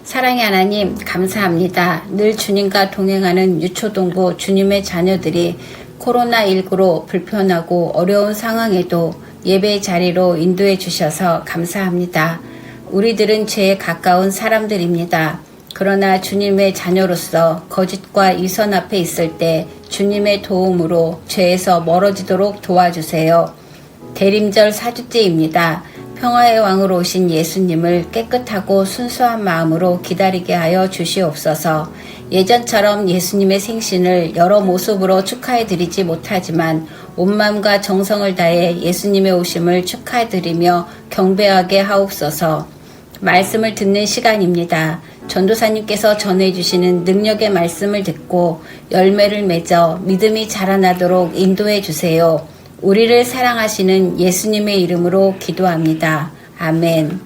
사랑의 하나님, 감사합니다. 늘 주님과 동행하는 유초동부 주님의 자녀들이 코로나19로 불편하고 어려운 상황에도 예배 자리로 인도해 주셔서 감사합니다. 우리들은 죄에 가까운 사람들입니다. 그러나 주님의 자녀로서 거짓과 이선 앞에 있을 때 주님의 도움으로 죄에서 멀어지도록 도와주세요. 대림절 4주째입니다. 평화의 왕으로 오신 예수님을 깨끗하고 순수한 마음으로 기다리게 하여 주시옵소서. 예전처럼 예수님의 생신을 여러 모습으로 축하해드리지 못하지만 온 마음과 정성을 다해 예수님의 오심을 축하해드리며 경배하게 하옵소서. 말씀을 듣는 시간입니다. 전도사님께서 전해주시는 능력의 말씀을 듣고 열매를 맺어 믿음이 자라나도록 인도해 주세요. 우리를 사랑하시는 예수님의 이름으로 기도합니다. 아멘.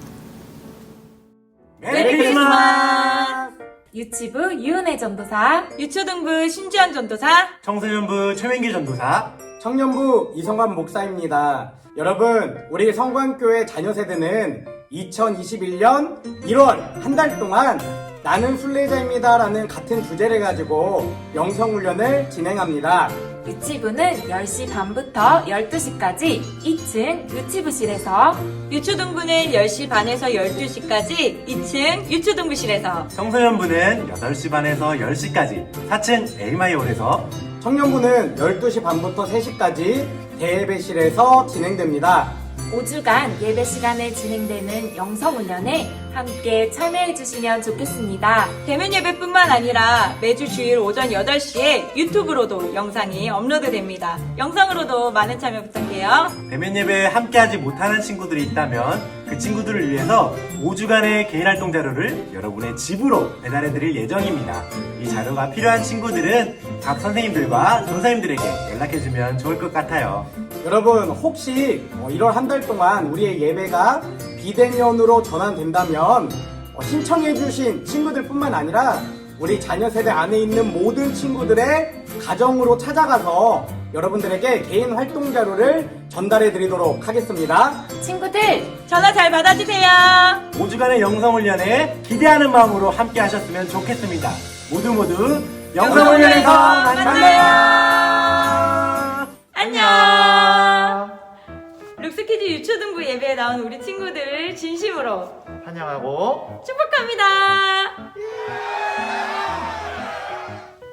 메리 크리스마스! 유치부 유은혜 전도사, 유초등부 신지연 전도사, 청소년부 최민기 전도사, 청년부 이성관 목사입니다. 여러분, 우리 성관교회 자녀 세대는 2021년 1월 한 달 동안 나는 순례자입니다 라는 같은 주제를 가지고 영성훈련을 진행합니다. 유치부는 10시 반부터 12시까지 2층 유치부실에서, 유초등부는 10시 반에서 12시까지 2층 유초등부실에서, 청소년부는 8시 반에서 10시까지 4층 에이마이홀에서, 청년부는 12시 반부터 3시까지 대예배실에서 진행됩니다. 5주간 예배 시간에 진행되는 영성훈련에 함께 참여해주시면 좋겠습니다. 대면 예배뿐만 아니라 매주 주일 오전 8시에 유튜브로도 영상이 업로드됩니다. 영상으로도 많은 참여 부탁해요. 대면 예배에 함께하지 못하는 친구들이 있다면 그 친구들을 위해서 5주간의 개인 활동 자료를 여러분의 집으로 배달해드릴 예정입니다. 이 자료가 필요한 친구들은 각 선생님들과 전사님들에게 연락해주면 좋을 것 같아요. 여러분, 혹시 1월 한 달 동안 우리의 예배가 비대면으로 전환된다면 신청해주신 친구들뿐만 아니라 우리 자녀 세대 안에 있는 모든 친구들의 가정으로 찾아가서 여러분들에게 개인 활동 자료를 전달해 드리도록 하겠습니다. 친구들, 전화 잘 받아주세요. 5주간의 영성훈련에 기대하는 마음으로 함께 하셨으면 좋겠습니다. 모두 영성훈련에서 만나요. 안녕. 룩스키즈 유초등부 예배에 나온 우리 친구들을 진심으로 환영하고 축복합니다.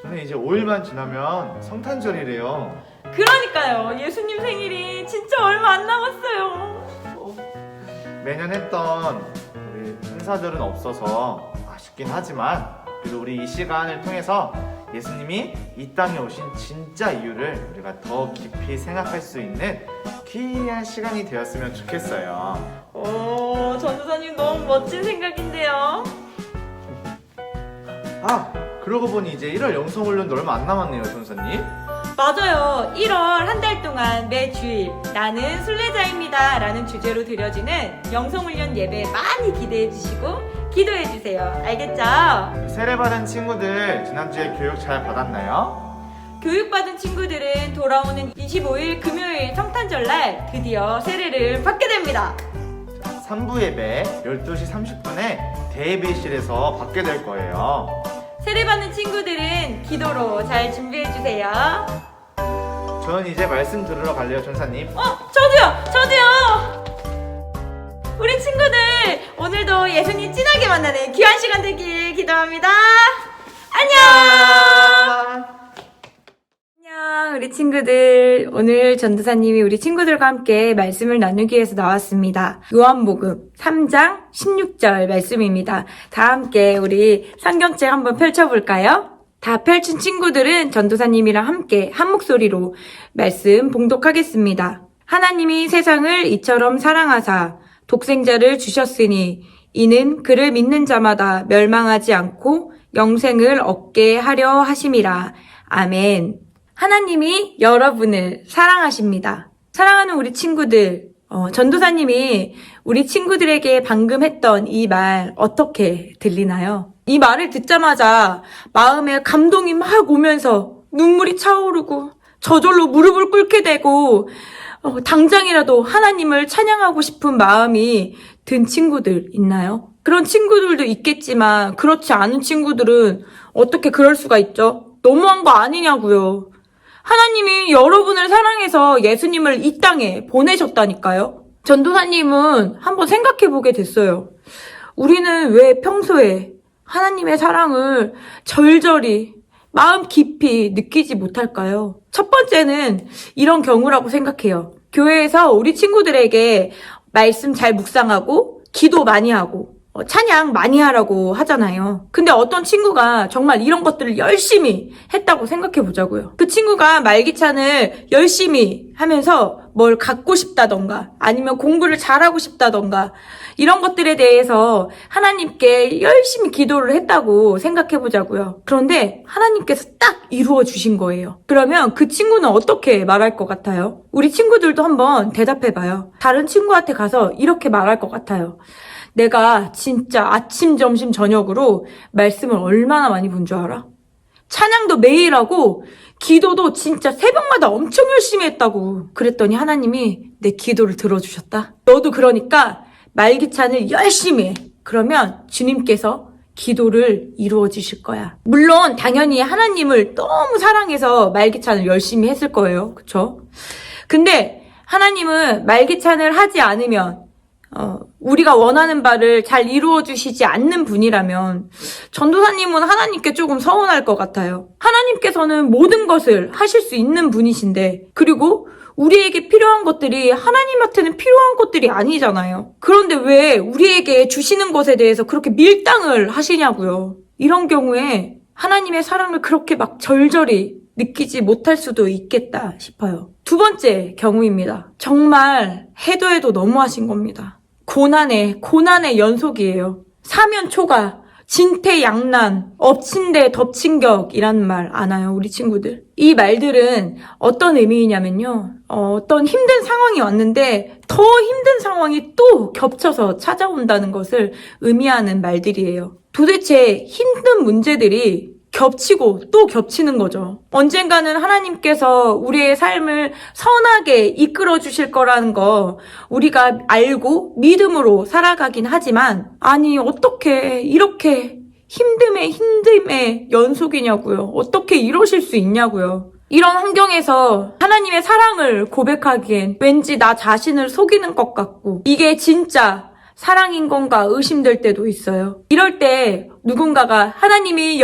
저는 이제 5일만 지나면 성탄절이래요. 그러니까요. 예수님 생일이 진짜 얼마 안 남았어요. 매년 했던 우리 행사들은 없어서 아쉽긴 하지만 그래도 우리 이 시간을 통해서 예수님이 이 땅에 오신 진짜 이유를 우리가 더 깊이 생각할 수 있는 귀한 시간이 되었으면 좋겠어요. 오, 전도사님 너무 멋진 생각인데요. 아, 그러고 보니 이제 1월 영성훈련도 얼마 안 남았네요, 전사님. 맞아요. 1월 한 달 동안 매 주일 나는 순례자입니다 라는 주제로 드려지는 영성훈련 예배 많이 기대해 주시고 기도해 주세요. 알겠죠? 세례받은 친구들 지난주에 교육 잘 받았나요? 교육받은 친구들은 돌아오는 25일 금요일 성탄절날 드디어 세례를 받게 됩니다. 3부 예배 12시 30분에 대예배실에서 받게 될 거예요. 세례받는 친구들은 기도로 잘 준비해 주세요. 저는 이제 말씀 들으러 갈래요, 전사님. 저도요. 우리 친구들 오늘도 예수님 진하게 만나는 귀한 시간 되길 기도합니다. 안녕. 우리 친구들, 오늘 전도사님이 우리 친구들과 함께 말씀을 나누기 위해서 나왔습니다. 요한복음 3장 16절 말씀입니다. 다 함께 우리 성경책 한번 펼쳐볼까요? 다 펼친 친구들은 전도사님이랑 함께 한 목소리로 말씀 봉독하겠습니다. 하나님이 세상을 이처럼 사랑하사 독생자를 주셨으니 이는 그를 믿는 자마다 멸망하지 않고 영생을 얻게 하려 하심이라. 아멘. 하나님이 여러분을 사랑하십니다. 사랑하는 우리 친구들, 전도사님이 우리 친구들에게 방금 했던 이 말 어떻게 들리나요? 이 말을 듣자마자 마음에 감동이 막 오면서 눈물이 차오르고 저절로 무릎을 꿇게 되고 당장이라도 하나님을 찬양하고 싶은 마음이 든 친구들 있나요? 그런 친구들도 있겠지만 그렇지 않은 친구들은 어떻게 그럴 수가 있죠? 너무한 거 아니냐고요. 하나님이 여러분을 사랑해서 예수님을 이 땅에 보내셨다니까요. 전도사님은 한번 생각해보게 됐어요. 우리는 왜 평소에 하나님의 사랑을 절절히 마음 깊이 느끼지 못할까요? 첫 번째는 이런 경우라고 생각해요. 교회에서 우리 친구들에게 말씀 잘 묵상하고 기도 많이 하고 찬양 많이 하라고 하잖아요. 근데 어떤 친구가 정말 이런 것들을 열심히 했다고 생각해 보자고요. 그 친구가 말기찬을 열심히 하면서 뭘 갖고 싶다던가 아니면 공부를 잘하고 싶다던가 이런 것들에 대해서 하나님께 열심히 기도를 했다고 생각해 보자고요. 그런데 하나님께서 딱 이루어 주신 거예요. 그러면 그 친구는 어떻게 말할 것 같아요? 우리 친구들도 한번 대답해 봐요. 다른 친구한테 가서 이렇게 말할 것 같아요. 내가 진짜 아침, 점심, 저녁으로 말씀을 얼마나 많이 본 줄 알아? 찬양도 매일 하고 기도도 진짜 새벽마다 엄청 열심히 했다고. 그랬더니 하나님이 내 기도를 들어주셨다. 너도 그러니까 말기찬을 열심히 해. 그러면 주님께서 기도를 이루어 주실 거야. 물론 당연히 하나님을 너무 사랑해서 말기찬을 열심히 했을 거예요. 그쵸? 근데 하나님은 말기찬을 하지 않으면 우리가 원하는 바를 잘 이루어 주시지 않는 분이라면 전도사님은 하나님께 조금 서운할 것 같아요. 하나님께서는 모든 것을 하실 수 있는 분이신데 그리고 우리에게 필요한 것들이 하나님한테는 필요한 것들이 아니잖아요. 그런데 왜 우리에게 주시는 것에 대해서 그렇게 밀당을 하시냐고요. 이런 경우에 하나님의 사랑을 그렇게 막 절절히 느끼지 못할 수도 있겠다 싶어요. 두 번째 경우입니다. 정말 해도 너무하신 겁니다. 고난의 연속이에요. 사면 초가 진퇴양난, 엎친 데 덮친격이라는 말 아나요, 우리 친구들? 이 말들은 어떤 의미이냐면요. 어떤 힘든 상황이 왔는데 더 힘든 상황이 또 겹쳐서 찾아온다는 것을 의미하는 말들이에요. 도대체 힘든 문제들이 겹치고 또 겹치는 거죠. 언젠가는 하나님께서 우리의 삶을 선하게 이끌어 주실 거라는 거 우리가 알고 믿음으로 살아가긴 하지만, 아니 어떻게 이렇게 힘듦의 연속이냐고요. 어떻게 이러실 수 있냐고요. 이런 환경에서 하나님의 사랑을 고백하기엔 왠지 나 자신을 속이는 것 같고, 이게 진짜 사랑인 건가 의심될 때도 있어요. 이럴 때 누군가가 하나님이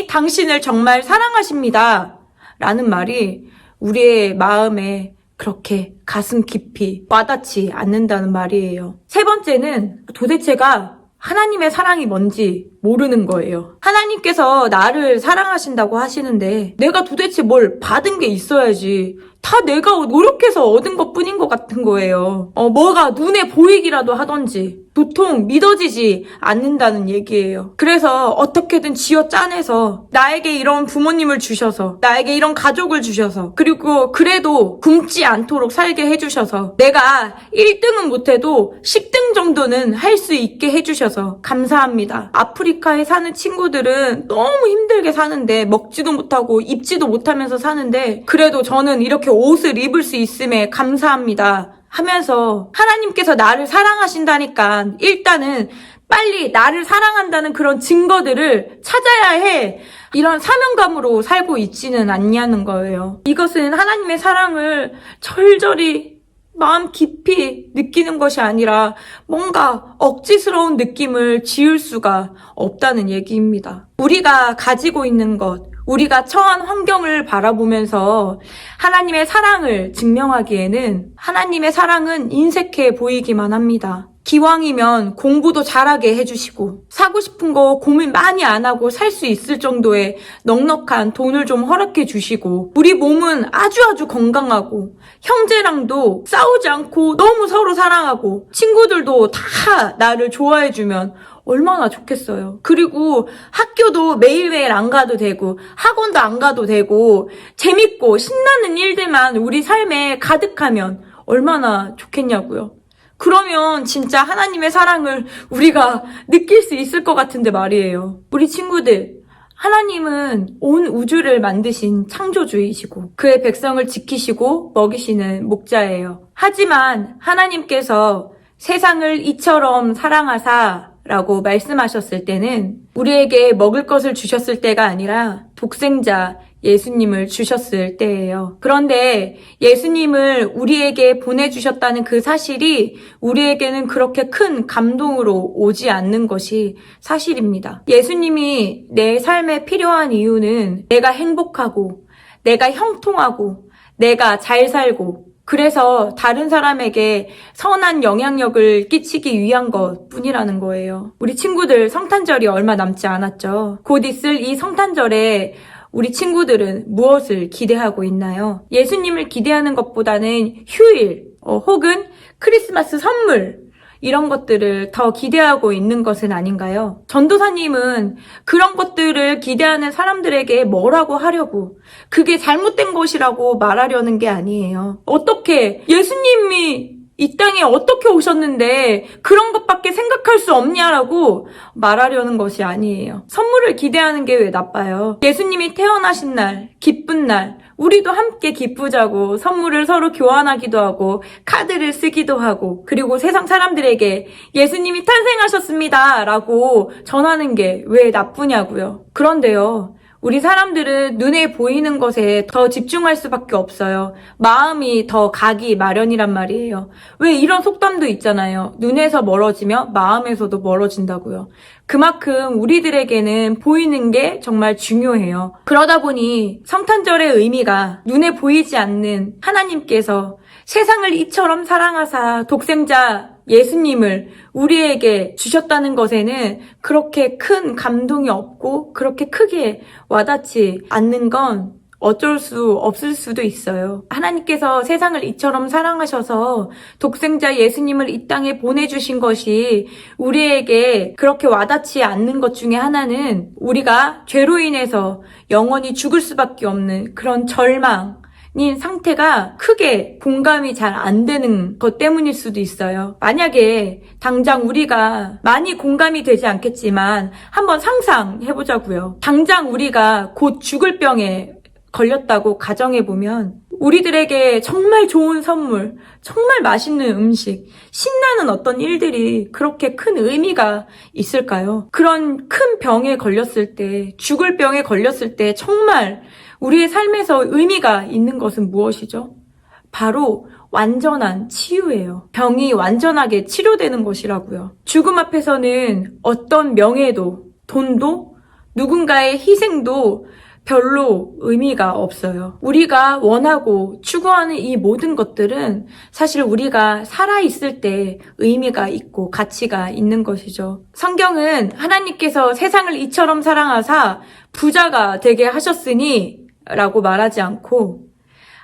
당신을 정말 사랑하십니다 라는 말이 우리의 마음에 그렇게 가슴 깊이 와닿지 않는다는 말이에요. 세 번째는 도대체가 하나님의 사랑이 뭔지 모르는 거예요. 하나님께서 나를 사랑하신다고 하시는데 내가 도대체 뭘 받은 게 있어야지. 다 내가 노력해서 얻은 것뿐인 것 같은 거예요. 뭐가 눈에 보이기라도 하던지 도통 믿어지지 않는다는 얘기예요. 그래서 어떻게든 쥐어짜내서 나에게 이런 부모님을 주셔서, 나에게 이런 가족을 주셔서, 그리고 그래도 굶지 않도록 살게 해주셔서, 내가 1등은 못해도 10등 정도는 할 수 있게 해주셔서 감사합니다. 아프리카에 사는 친구들은 너무 힘들게 사는데, 먹지도 못하고 입지도 못하면서 사는데 그래도 저는 이렇게 옷을 입을 수 있음에 감사합니다 하면서 하나님께서 나를 사랑하신다니까 일단은 빨리 나를 사랑한다는 그런 증거들을 찾아야 해. 이런 사명감으로 살고 있지는 않냐는 거예요. 이것은 하나님의 사랑을 절절히 마음 깊이 느끼는 것이 아니라 뭔가 억지스러운 느낌을 지을 수가 없다는 얘기입니다. 우리가 가지고 있는 것, 우리가 처한 환경을 바라보면서 하나님의 사랑을 증명하기에는 하나님의 사랑은 인색해 보이기만 합니다. 기왕이면 공부도 잘하게 해주시고, 사고 싶은 거 고민 많이 안 하고 살 수 있을 정도의 넉넉한 돈을 좀 허락해 주시고, 우리 몸은 아주 건강하고, 형제랑도 싸우지 않고 너무 서로 사랑하고, 친구들도 다 나를 좋아해주면 얼마나 좋겠어요. 그리고 학교도 매일매일 안 가도 되고, 학원도 안 가도 되고, 재밌고 신나는 일들만 우리 삶에 가득하면 얼마나 좋겠냐고요. 그러면 진짜 하나님의 사랑을 우리가 느낄 수 있을 것 같은데 말이에요. 우리 친구들, 하나님은 온 우주를 만드신 창조주이시고 그의 백성을 지키시고 먹이시는 목자예요. 하지만 하나님께서 세상을 이처럼 사랑하사 라고 말씀하셨을 때는 우리에게 먹을 것을 주셨을 때가 아니라 독생자 예수님을 주셨을 때예요. 그런데 예수님을 우리에게 보내주셨다는 그 사실이 우리에게는 그렇게 큰 감동으로 오지 않는 것이 사실입니다. 예수님이 내 삶에 필요한 이유는 내가 행복하고, 내가 형통하고, 내가 잘 살고, 그래서 다른 사람에게 선한 영향력을 끼치기 위한 것 뿐이라는 거예요. 우리 친구들 성탄절이 얼마 남지 않았죠. 곧 있을 이 성탄절에 우리 친구들은 무엇을 기대하고 있나요? 예수님을 기대하는 것보다는 휴일 혹은 크리스마스 선물 이런 것들을 더 기대하고 있는 것은 아닌가요? 전도사님은 그런 것들을 기대하는 사람들에게 뭐라고 하려고, 그게 잘못된 것이라고 말하려는 게 아니에요. 어떻게 예수님이 이 땅에 어떻게 오셨는데 그런 것밖에 생각할 수 없냐라고 말하려는 것이 아니에요. 선물을 기대하는 게 왜 나빠요? 예수님이 태어나신 날, 기쁜 날, 우리도 함께 기쁘자고 선물을 서로 교환하기도 하고 카드를 쓰기도 하고, 그리고 세상 사람들에게 예수님이 탄생하셨습니다 라고 전하는 게 왜 나쁘냐고요. 그런데요, 우리 사람들은 눈에 보이는 것에 더 집중할 수밖에 없어요. 마음이 더 가기 마련이란 말이에요. 왜 이런 속담도 있잖아요. 눈에서 멀어지며 마음에서도 멀어진다고요. 그만큼 우리들에게는 보이는 게 정말 중요해요. 그러다 보니 성탄절의 의미가 눈에 보이지 않는 하나님께서 세상을 이처럼 사랑하사 독생자 예수님을 우리에게 주셨다는 것에는 그렇게 큰 감동이 없고 그렇게 크게 와닿지 않는 건 어쩔 수 없을 수도 있어요. 하나님께서 세상을 이처럼 사랑하셔서 독생자 예수님을 이 땅에 보내주신 것이 우리에게 그렇게 와닿지 않는 것 중에 하나는 우리가 죄로 인해서 영원히 죽을 수밖에 없는 그런 절망인 상태가 크게 공감이 잘 안 되는 것 때문일 수도 있어요. 만약에 당장 우리가 많이 공감이 되지 않겠지만 한번 상상해보자고요. 당장 우리가 곧 죽을 병에 걸렸다고 가정해보면 우리들에게 정말 좋은 선물, 정말 맛있는 음식, 신나는 어떤 일들이 그렇게 큰 의미가 있을까요? 그런 큰 병에 걸렸을 때, 죽을 병에 걸렸을 때 정말 우리의 삶에서 의미가 있는 것은 무엇이죠? 바로 완전한 치유예요. 병이 완전하게 치료되는 것이라고요. 죽음 앞에서는 어떤 명예도, 돈도, 누군가의 희생도 별로 의미가 없어요. 우리가 원하고 추구하는 이 모든 것들은 사실 우리가 살아있을 때 의미가 있고 가치가 있는 것이죠. 성경은 하나님께서 세상을 이처럼 사랑하사 부자가 되게 하셨으니 라고 말하지 않고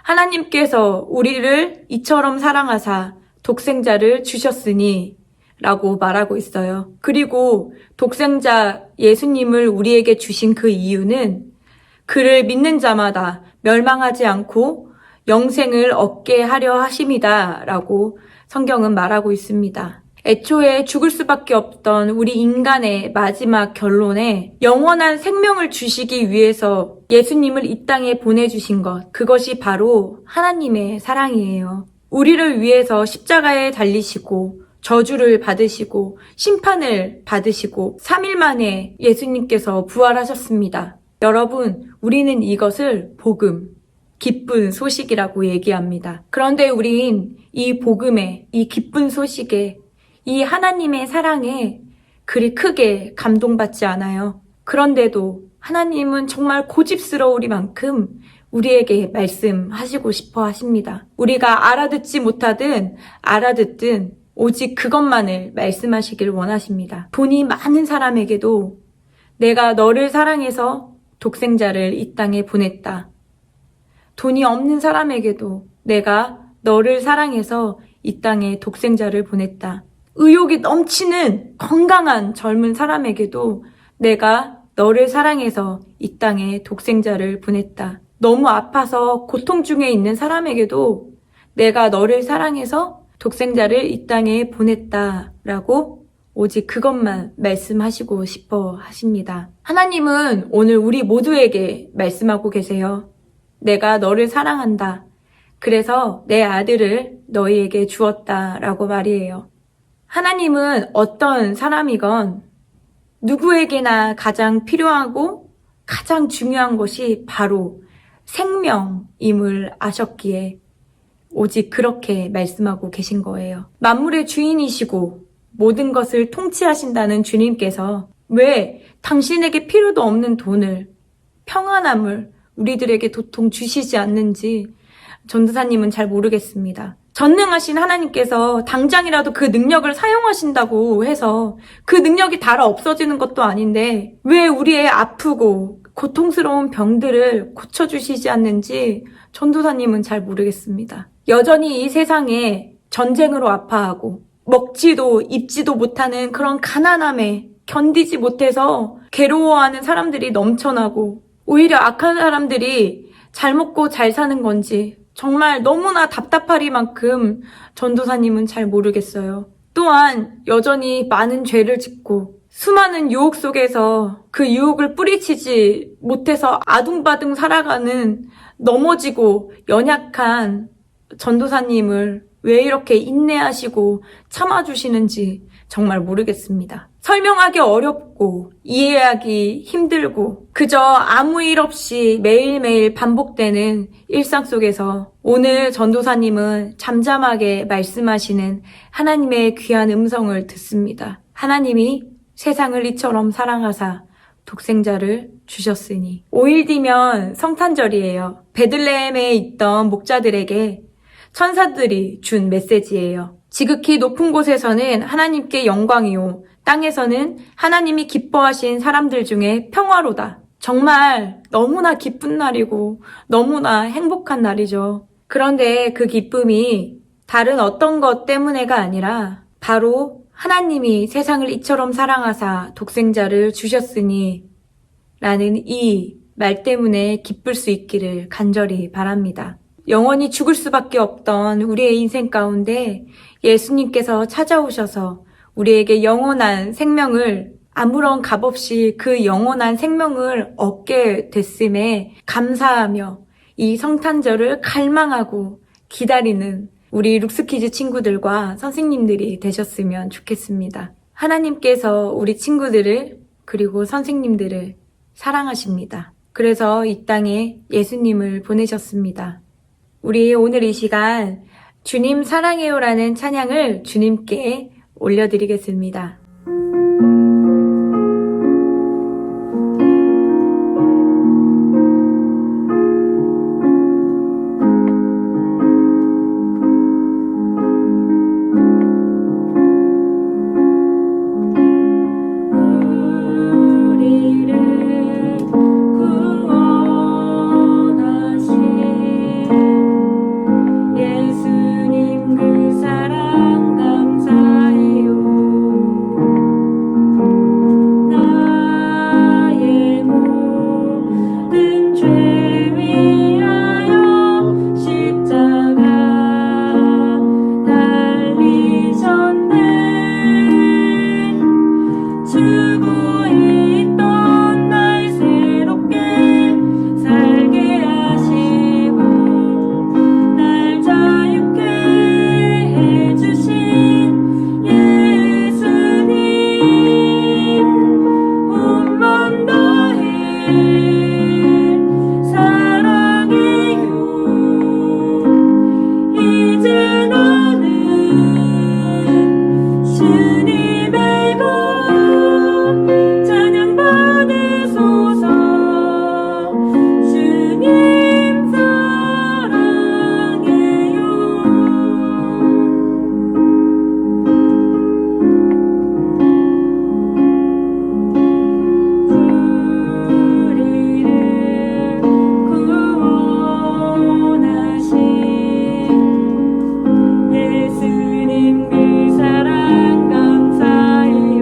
하나님께서 우리를 이처럼 사랑하사 독생자를 주셨으니 라고 말하고 있어요. 그리고 독생자 예수님을 우리에게 주신 그 이유는 그를 믿는 자마다 멸망하지 않고 영생을 얻게 하려 하심이다 라고 성경은 말하고 있습니다. 애초에 죽을 수밖에 없던 우리 인간의 마지막 결론에 영원한 생명을 주시기 위해서 예수님을 이 땅에 보내주신 것, 그것이 바로 하나님의 사랑이에요. 우리를 위해서 십자가에 달리시고 저주를 받으시고 심판을 받으시고 3일 만에 예수님께서 부활하셨습니다. 여러분, 우리는 이것을 복음, 기쁜 소식이라고 얘기합니다. 그런데 우린 이 복음에, 이 기쁜 소식에, 이 하나님의 사랑에 그리 크게 감동받지 않아요. 그런데도 하나님은 정말 고집스러우리만큼 우리에게 말씀하시고 싶어 하십니다. 우리가 알아듣지 못하든 알아듣든 오직 그것만을 말씀하시길 원하십니다. 돈이 많은 사람에게도 내가 너를 사랑해서 독생자를 이 땅에 보냈다. 돈이 없는 사람에게도 내가 너를 사랑해서 이 땅에 독생자를 보냈다. 의욕이 넘치는 건강한 젊은 사람에게도 내가 너를 사랑해서 이 땅에 독생자를 보냈다. 너무 아파서 고통 중에 있는 사람에게도 내가 너를 사랑해서 독생자를 이 땅에 보냈다라고 오직 그것만 말씀하시고 싶어 하십니다. 하나님은 오늘 우리 모두에게 말씀하고 계세요. 내가 너를 사랑한다. 그래서 내 아들을 너희에게 주었다라고 말이에요. 하나님은 어떤 사람이건 누구에게나 가장 필요하고 가장 중요한 것이 바로 생명임을 아셨기에 오직 그렇게 말씀하고 계신 거예요. 만물의 주인이시고 모든 것을 통치하신다는 주님께서 왜 당신에게 필요도 없는 돈을, 평안함을 우리들에게 도통 주시지 않는지 전도사님은 잘 모르겠습니다. 전능하신 하나님께서 당장이라도 그 능력을 사용하신다고 해서 그 능력이 달아 없어지는 것도 아닌데 왜 우리의 아프고 고통스러운 병들을 고쳐주시지 않는지 전도사님은 잘 모르겠습니다. 여전히 이 세상에 전쟁으로 아파하고 먹지도 입지도 못하는 그런 가난함에 견디지 못해서 괴로워하는 사람들이 넘쳐나고 오히려 악한 사람들이 잘 먹고 잘 사는 건지 정말 너무나 답답하리만큼 전도사님은 잘 모르겠어요. 또한 여전히 많은 죄를 짓고 수많은 유혹 속에서 그 유혹을 뿌리치지 못해서 아둥바둥 살아가는 넘어지고 연약한 전도사님을 왜 이렇게 인내하시고 참아주시는지 정말 모르겠습니다. 설명하기 어렵고 이해하기 힘들고 그저 아무 일 없이 매일매일 반복되는 일상 속에서 오늘 전도사님은 잠잠하게 말씀하시는 하나님의 귀한 음성을 듣습니다. 하나님이 세상을 이처럼 사랑하사 독생자를 주셨으니 5일 뒤면 성탄절이에요. 베들레헴에 있던 목자들에게 천사들이 준 메시지예요. 지극히 높은 곳에서는 하나님께 영광이요 땅에서는 하나님이 기뻐하신 사람들 중에 평화로다. 정말 너무나 기쁜 날이고 너무나 행복한 날이죠. 그런데 그 기쁨이 다른 어떤 것 때문에가 아니라 바로 하나님이 세상을 이처럼 사랑하사 독생자를 주셨으니 라는 이 말 때문에 기쁠 수 있기를 간절히 바랍니다. 영원히 죽을 수밖에 없던 우리의 인생 가운데 예수님께서 찾아오셔서 우리에게 영원한 생명을 아무런 값 없이 그 영원한 생명을 얻게 됐음에 감사하며 이 성탄절을 갈망하고 기다리는 우리 룩스키즈 친구들과 선생님들이 되셨으면 좋겠습니다. 하나님께서 우리 친구들을 그리고 선생님들을 사랑하십니다. 그래서 이 땅에 예수님을 보내셨습니다. 우리 오늘 이 시간 주님 사랑해요라는 찬양을 주님께 올려드리겠습니다. 예수님 그 사랑 감사해요.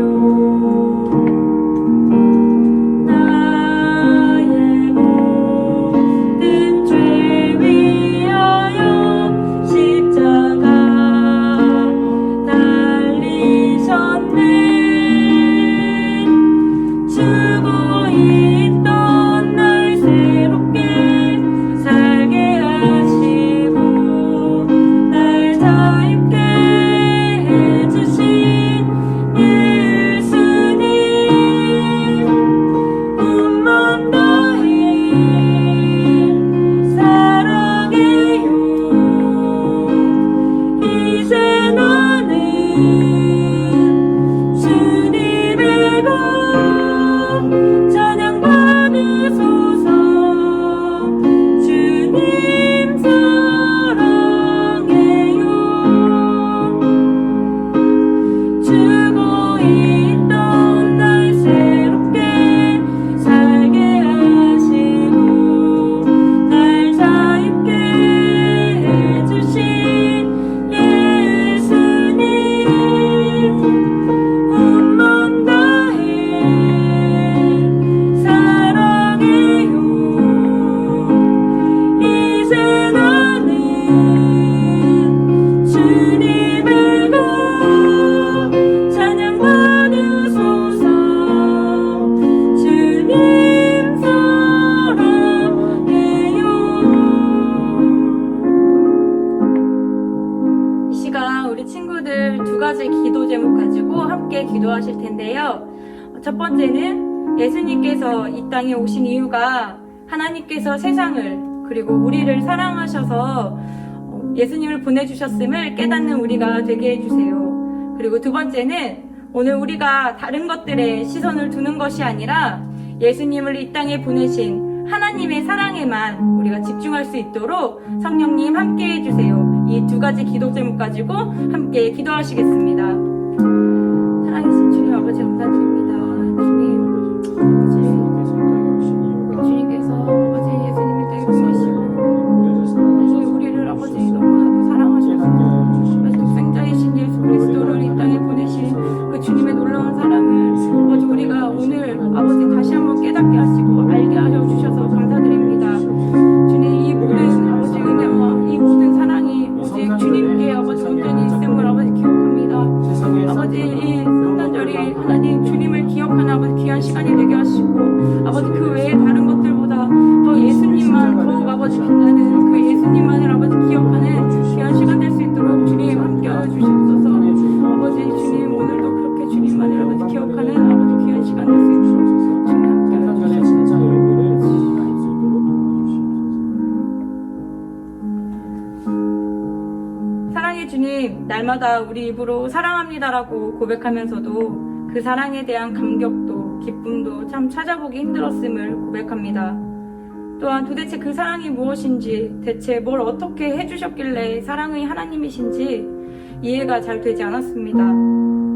기도하실 텐데요. 첫 번째는 예수님께서 이 땅에 오신 이유가 하나님께서 세상을 그리고 우리를 사랑하셔서 예수님을 보내주셨음을 깨닫는 우리가 되게 해주세요. 그리고 두 번째는 오늘 우리가 다른 것들에 시선을 두는 것이 아니라 예수님을 이 땅에 보내신 하나님의 사랑에만 우리가 집중할 수 있도록 성령님 함께 해주세요. 이 두 가지 기도 제목 가지고 함께 기도하시겠습니다. 사랑하신 주님 아버지 감사드립니다. 주님 아버지 이 성탄절이 하나님 주님을 기억하는 아버지 귀한 시간이 되게 하시고 아버지 그 외에 다른 것들보다 더 예수님만 더욱 아버지 빛나는 그 예수님만을 아버지 기억하는 귀한 시간 될 수 있도록 주님 함께하여 주시옵소서. 아버지 주님 오늘도 그렇게 주님만을 아버지 기억하는 아버지 귀한 시간 될 수 있도록 주님 함께하여 성탄절의 주시옵소서. 진짜 의미를 알 수 있도록 도와주시옵소서. 사랑의 주님, 날마다 우리 입으로 사랑합니다라고 고백하면서도 그 사랑에 대한 감격도 기쁨도 참 찾아보기 힘들었음을 고백합니다. 또한 도대체 그 사랑이 무엇인지, 대체 뭘 어떻게 해주셨길래 사랑의 하나님이신지 이해가 잘 되지 않았습니다.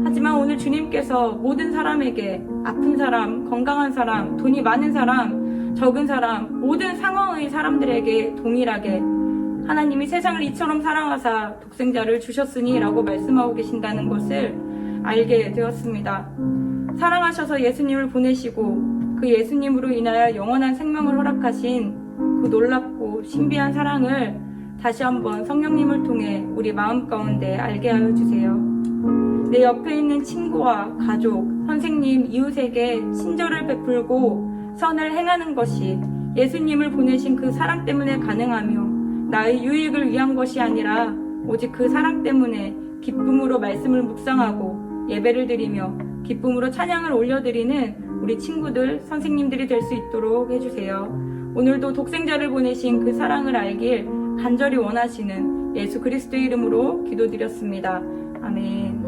하지만 오늘 주님께서 모든 사람에게 아픈 사람, 건강한 사람, 돈이 많은 사람, 적은 사람, 모든 상황의 사람들에게 동일하게 하나님이 세상을 이처럼 사랑하사 독생자를 주셨으니 라고 말씀하고 계신다는 것을 알게 되었습니다. 사랑하셔서 예수님을 보내시고 그 예수님으로 인하여 영원한 생명을 허락하신 그 놀랍고 신비한 사랑을 다시 한번 성령님을 통해 우리 마음 가운데 알게 하여 주세요. 내 옆에 있는 친구와 가족, 선생님, 이웃에게 친절을 베풀고 선을 행하는 것이 예수님을 보내신 그 사랑 때문에 가능하며 나의 유익을 위한 것이 아니라 오직 그 사랑 때문에 기쁨으로 말씀을 묵상하고 예배를 드리며 기쁨으로 찬양을 올려드리는 우리 친구들, 선생님들이 될 수 있도록 해주세요. 오늘도 독생자를 보내신 그 사랑을 알길 간절히 원하시는 예수 그리스도의 이름으로 기도드렸습니다. 아멘.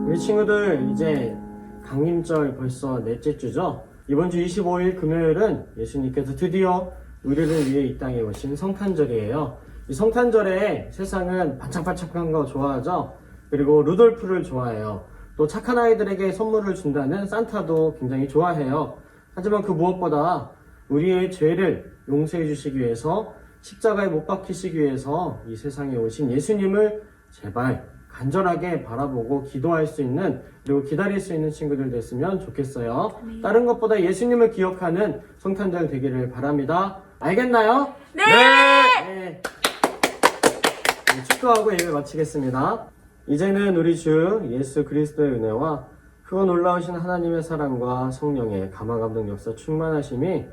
우리 친구들 이제 강림절 벌써 넷째 주죠? 이번 주 25일 금요일은 예수님께서 드디어 우리를 위해 이 땅에 오신 성탄절이에요. 이 성탄절에 세상은 반짝반짝한 거 좋아하죠? 그리고 루돌프를 좋아해요. 또 착한 아이들에게 선물을 준다는 산타도 굉장히 좋아해요. 하지만 그 무엇보다 우리의 죄를 용서해 주시기 위해서 십자가에 못 박히시기 위해서 이 세상에 오신 예수님을 제발 간절하게 바라보고 기도할 수 있는 그리고 기다릴 수 있는 친구들 됐으면 좋겠어요. 다른 것보다 예수님을 기억하는 성탄절 되기를 바랍니다. 알겠나요? 네! 네. 축도하고 예배 마치겠습니다. 이제는 우리 주 예수 그리스도의 은혜와 크고 놀라우신 하나님의 사랑과 성령의 감화감동 역사 충만하심이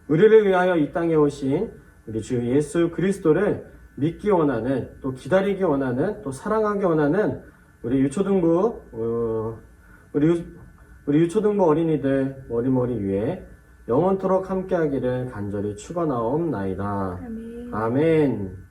우리를 위하여 이 땅에 오신 우리 주 예수 그리스도를 믿기 원하는 또 기다리기 원하는 또 사랑하기 원하는 우리 유초등부 우리 유초등부 어린이들 머리머리 위에 영원토록 함께하기를 간절히 축원하옵나이다. 아멘.